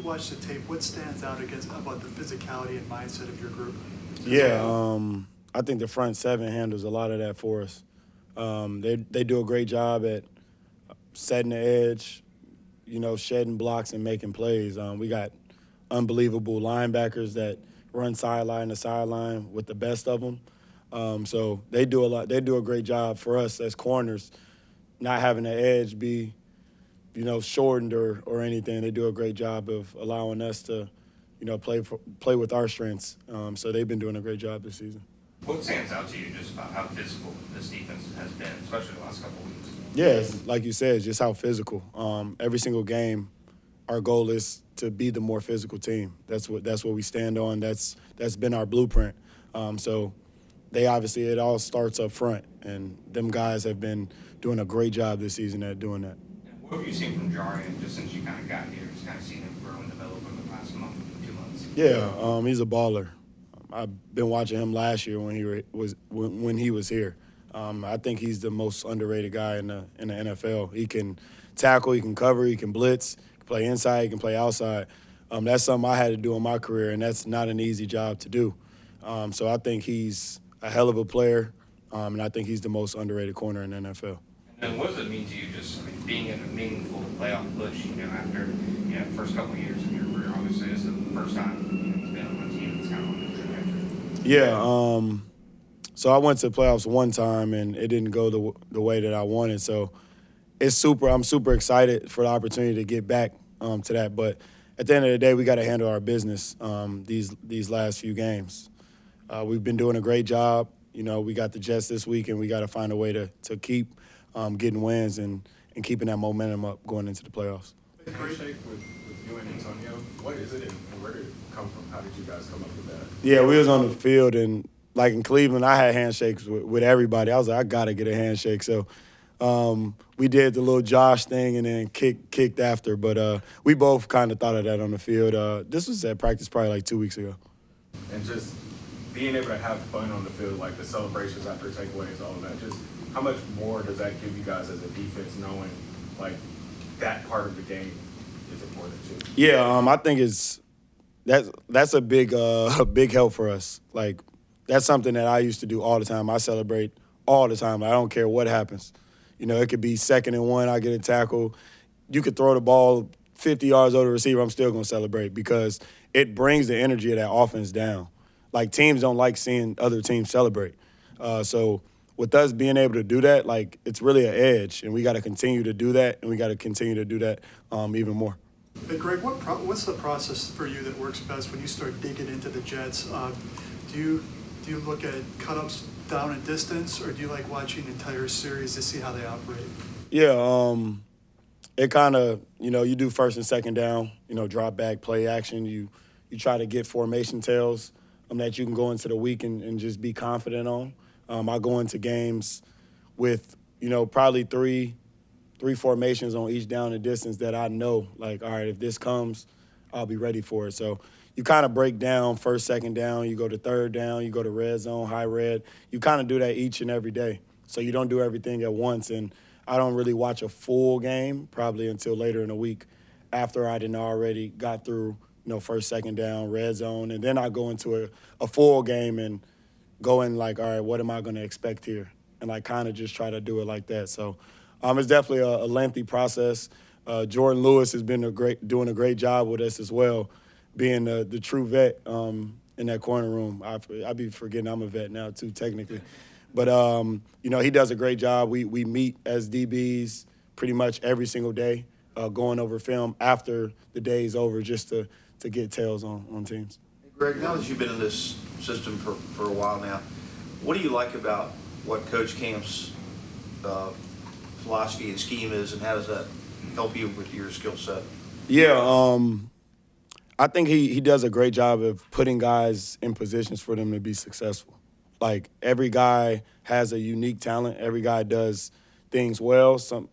you watch the tape, what stands out about the physicality and mindset of your group? Yeah, I think the front seven handles a lot of that for us. They do a great job at setting the edge, shedding blocks and making plays. We got unbelievable linebackers that run sideline to sideline with the best of them. So they do a lot. They do a great job for us as corners, not having the edge be, shortened or anything. They do a great job of allowing us to, play with our strengths. So they've been doing a great job this season. What stands out to you just about how physical this defense has been, especially the last couple of weeks? Yeah, like you said, just how physical. Every single game, our goal is to be the more physical team. That's what we stand on. That's been our blueprint. So it all starts up front, and them guys have been doing a great job this season at doing that. And what have you seen from Jarian just since you kind of got here? Just kind of seen him grow and develop over the past month, 2 months. Yeah, he's a baller. I've been watching him last year when he was here. I think he's the most underrated guy in the NFL. He can tackle, he can cover, he can blitz, he can play inside, he can play outside. That's something I had to do in my career, and that's not an easy job to do. So I think he's a hell of a player, and I think he's the most underrated corner in the NFL. And what does it mean to you just being in a meaningful playoff push, after the first couple of years of your career? Obviously, it's the first time you've been on a team that's kind of on the trajectory. Yeah, so I went to the playoffs one time, and it didn't go the way that I wanted. So I'm super excited for the opportunity to get back to that. But at the end of the day, we got to handle our business these last few games. We've been doing a great job. We got the Jets this week, and we got to find a way to keep getting wins and keeping that momentum up going into the playoffs. The handshake with you and Antonio, what is it, and where did it come from? How did you guys come up with that? Yeah, we was on the field, and like in Cleveland, I had handshakes with everybody. I was like, I got to get a handshake. So we did the little Josh thing and then kicked after. But we both kind of thought of that on the field. This was at practice probably like 2 weeks ago. And just being able to have fun on the field, like the celebrations after takeaways, all of that, just how much more does that give you guys as a defense knowing, like, that part of the game is important too? Yeah, I think that's a big help for us. Like, that's something that I used to do all the time. I celebrate all the time. I don't care what happens. It could be 2nd and 1, I get a tackle. You could throw the ball 50 yards over the receiver, I'm still going to celebrate because it brings the energy of that offense down. Like, teams don't like seeing other teams celebrate. So with us being able to do that, like, it's really an edge, and we got to continue to do that, and we got to continue to do that even more. Hey, Greg, what's the process for you that works best when you start digging into the Jets? Do you look at cut-ups down and distance, or do you like watching the entire series to see how they operate? Yeah, it kind of, you do first and second down, drop back, play action. You try to get formation tails that you can go into the week and just be confident on. I go into games with, probably three formations on each down and distance that I know, like, all right, if this comes, I'll be ready for it. So you kind of break down first, second down, you go to third down, you go to red zone, high red. You kind of do that each and every day. So you don't do everything at once. And I don't really watch a full game probably until later in the week after I didn't already got through, first, second down, red zone. And then I go into a full game and go in like, all right, what am I going to expect here? And like kind of just try to do it like that. So it's definitely a lengthy process. Jordan Lewis has been doing a great job with us as well, being the true vet in that corner room. I be forgetting I'm a vet now too, technically. But, he does a great job. We meet as DBs pretty much every single day, going over film after the day's over just to get tails on teams. Greg, now that you've been in this system for a while now, what do you like about what Coach Camp's philosophy and scheme is, and how does that help you with your skill set? Yeah, I think he does a great job of putting guys in positions for them to be successful. Like, every guy has a unique talent. Every guy does things well, some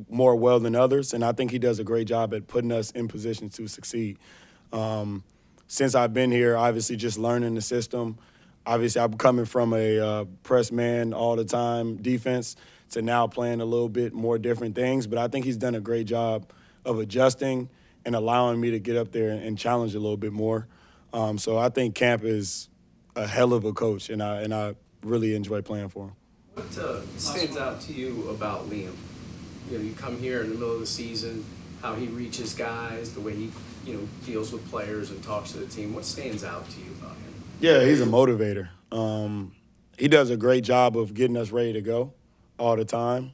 more well than others, and I think he does a great job at putting us in positions to succeed. Since I've been here, obviously just learning the system. Obviously, I'm coming from a press man all the time defense to now playing a little bit more different things, but I think he's done a great job of adjusting and allowing me to get up there and challenge a little bit more. So I think Camp is a hell of a coach, and I really enjoy playing for him. What stands out to you about Liam? You know, you come here in the middle of the season, how he reaches guys, the way he, deals with players and talks to the team. What stands out to you about him? Yeah, he's a motivator. He does a great job of getting us ready to go all the time.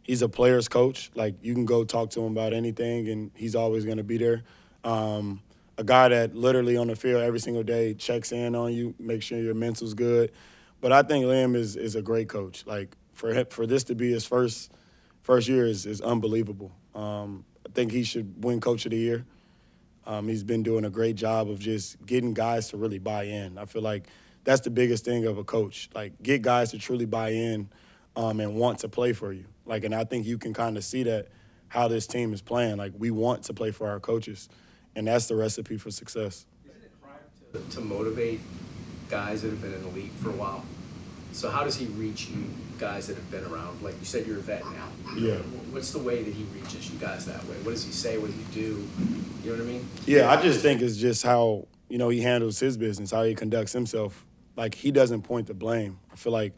He's a player's coach. Like, you can go talk to him about anything, and he's always going to be there. A guy that literally on the field every single day checks in on you, make sure your mental's good. But I think Liam is a great coach. Like, for this to be his first year is unbelievable. I think he should win Coach of the Year. He's been doing a great job of just getting guys to really buy in. I feel like that's the biggest thing of a coach. Like, get guys to truly buy in and want to play for you. Like, and I think you can kind of see that how this team is playing. Like, we want to play for our coaches, and that's the recipe for success. Isn't it hard to motivate guys that have been in the league for a while? So how does he reach you guys that have been around? Like you said, you're a vet now. Yeah. What's the way that he reaches you guys that way? What does he say? What does he do? You know what I mean? Yeah, I just think it's just how, he handles his business, how he conducts himself. Like, he doesn't point the blame. I feel like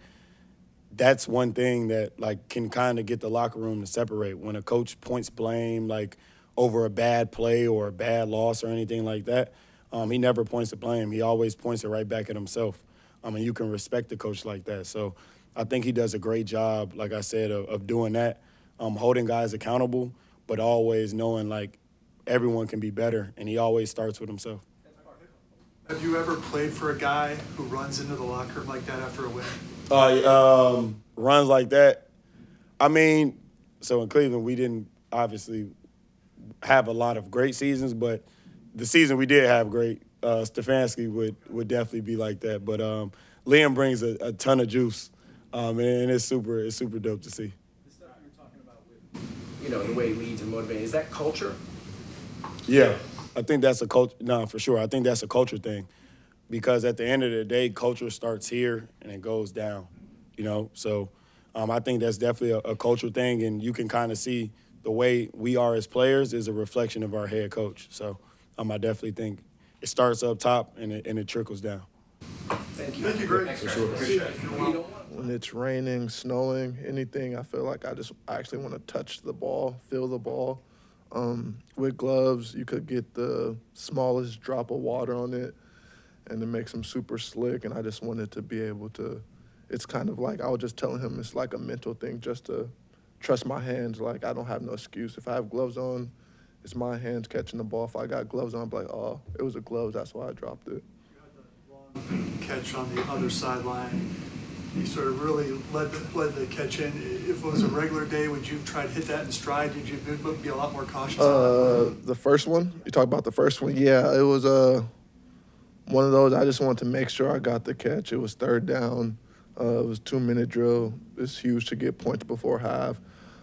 that's one thing that, like, can kind of get the locker room to separate. When a coach points blame, like, over a bad play or a bad loss or anything like that, he never points the blame. He always points it right back at himself. And you can respect the coach like that. So I think he does a great job, like I said, of doing that, holding guys accountable, but always knowing, like, everyone can be better, and he always starts with himself. Have you ever played for a guy who runs into the locker room like that after a win? Runs like that. So in Cleveland, we didn't obviously have a lot of great seasons, but the season we did have great, Stefanski would definitely be like that. But Liam brings a ton of juice, and it's super dope to see. The stuff you were talking about with, the way he leads and motivates, is that culture? Yeah, I think that's a culture. No, for sure. I think that's a culture thing, because at the end of the day, culture starts here and it goes down. So I think that's definitely a culture thing, and you can kind of see the way we are as players is a reflection of our head coach. So I definitely think it starts up top and it trickles down. Thank you. Thank you, Greg. For sure. When it's raining, snowing, anything, I feel like I actually want to touch the ball, feel the ball. With gloves, you could get the smallest drop of water on it, and it makes them super slick, and I just wanted to be able to, it's kind of like, I was just telling him it's like a mental thing, just to trust my hands. Like, I don't have no excuse. If I have gloves on, it's my hands catching the ball. If I got gloves on, I'm like, oh, it was a glove, that's why I dropped it. Catch on the other sideline. You sort of really led the catch in. If it was a regular day, would you try to hit that in stride? Did you be a lot more cautious? The first one, you talk about the first one. Yeah, it was one of those. I just wanted to make sure I got the catch. It was third down. It was 2-minute drill. It's huge to get points before half.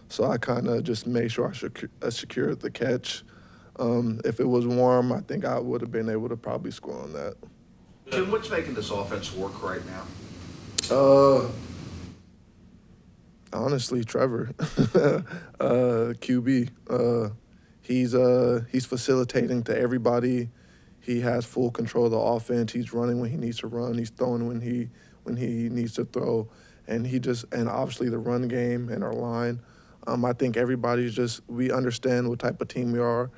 So I kind of just made sure I secured the catch. If it was warm, I think I would have been able to probably score on that. Jim, what's making this offense work right now? Honestly, Trevor, QB. He's facilitating to everybody. He has full control of the offense. He's running when he needs to run. He's throwing when he needs to throw, and obviously the run game and our line. I think we understand what type of team we are,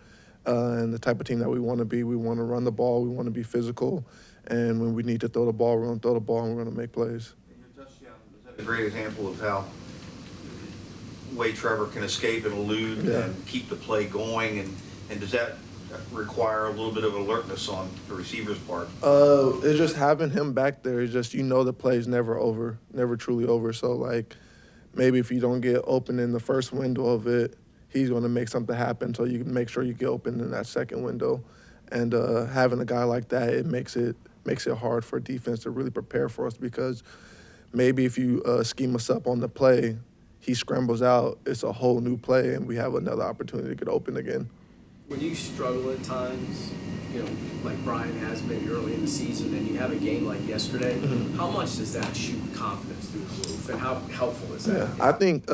and the type of team that we want to be. We want to run the ball. We want to be physical, and when we need to throw the ball, we're going to throw the ball, and we're going to make plays. A great example of how way Trevor can escape and elude and keep the play going, and does that require a little bit of alertness on the receiver's part? It's just having him back there. It's just, the play's never over, never truly over. So, like, maybe if you don't get open in the first window of it, he's going to make something happen, so you can make sure you get open in that second window. And having a guy like that, it makes it hard for defense to really prepare for us, because maybe if you scheme us up on the play, he scrambles out, it's a whole new play, and we have another opportunity to get open again. When you struggle at times, like Brian has maybe early in the season, and you have a game like yesterday, how much does that shoot confidence through the roof, and how helpful is that? Yeah, I think,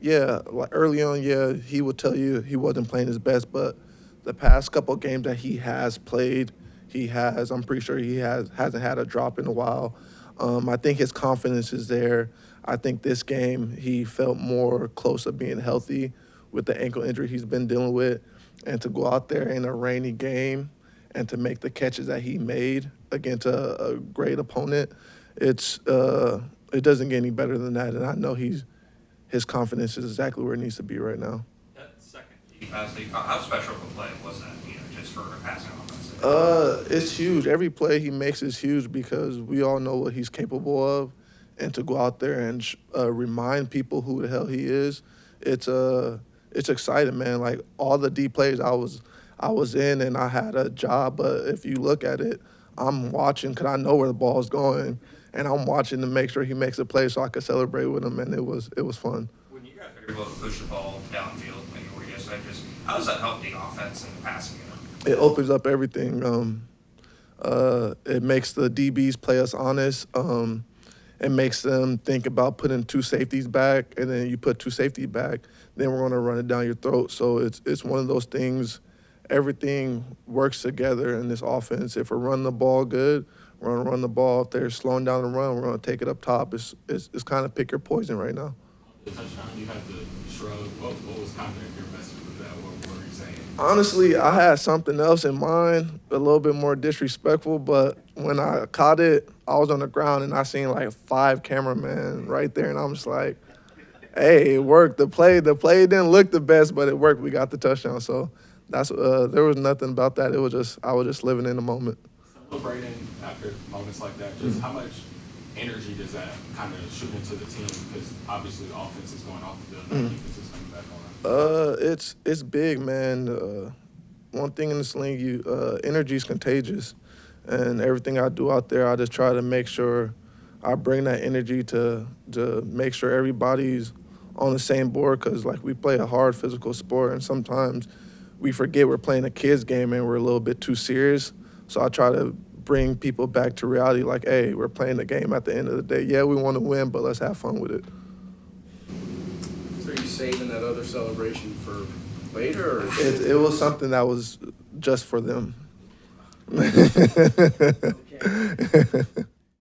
yeah, like early on, yeah, he would tell you he wasn't playing his best, but the past couple games that he has played, I'm pretty sure hasn't had a drop in a while. I think his confidence is there. I think this game he felt more close to being healthy with the ankle injury he's been dealing with, and to go out there in a rainy game and to make the catches that he made against a great opponent, it doesn't get any better than that. And I know his confidence is exactly where it needs to be right now. That second deep pass, how special of a play was that, just for a passing offense? It's huge. Every play he makes is huge because we all know what he's capable of, and to go out there and remind people who the hell he is, it's exciting, man. Like all the deep plays I was in, and I had a job, but if you look at it, I'm watching because I know where the ball's going, and I'm watching to make sure he makes a play so I can celebrate with him, and it was fun. When you guys are able to push the ball downfield, like you were yesterday, how does that help the offense in the passing game? It opens up everything. It makes the DBs play us honest. It makes them think about putting two safeties back, and then you put two safeties back, then we're going to run it down your throat. So it's one of those things. Everything works together in this offense. If we're running the ball good, we're going to run the ball. If they're slowing down the run, we're going to take it up top. It's kind of pick your poison right now. The touchdown, you had to shrug. What was kind of your message with that? What were you saying? Honestly, I had something else in mind, a little bit more disrespectful, but when I caught it, I was on the ground and I seen like 5 cameramen right there, and I'm just like, hey, it worked. The play didn't look the best, but it worked. We got the touchdown. So that's there was nothing about that. It was just I was just living in the moment. Celebrating after moments like that, just how much energy does that kind of shoot into the team? Because obviously the offense is going off the field, and the defense is coming back on. It's big, man. One thing in this league, energy is contagious, and everything I do out there, I just try to make sure I bring that energy to make sure everybody's on the same board. Because like we play a hard physical sport, and sometimes we forget we're playing a kids game and we're a little bit too serious. So I try to bring people back to reality, like, hey, we're playing the game at the end of the day. Yeah, we want to win, but let's have fun with it. So are you saving that other celebration for later? Or? It was something that was just for them. Okay.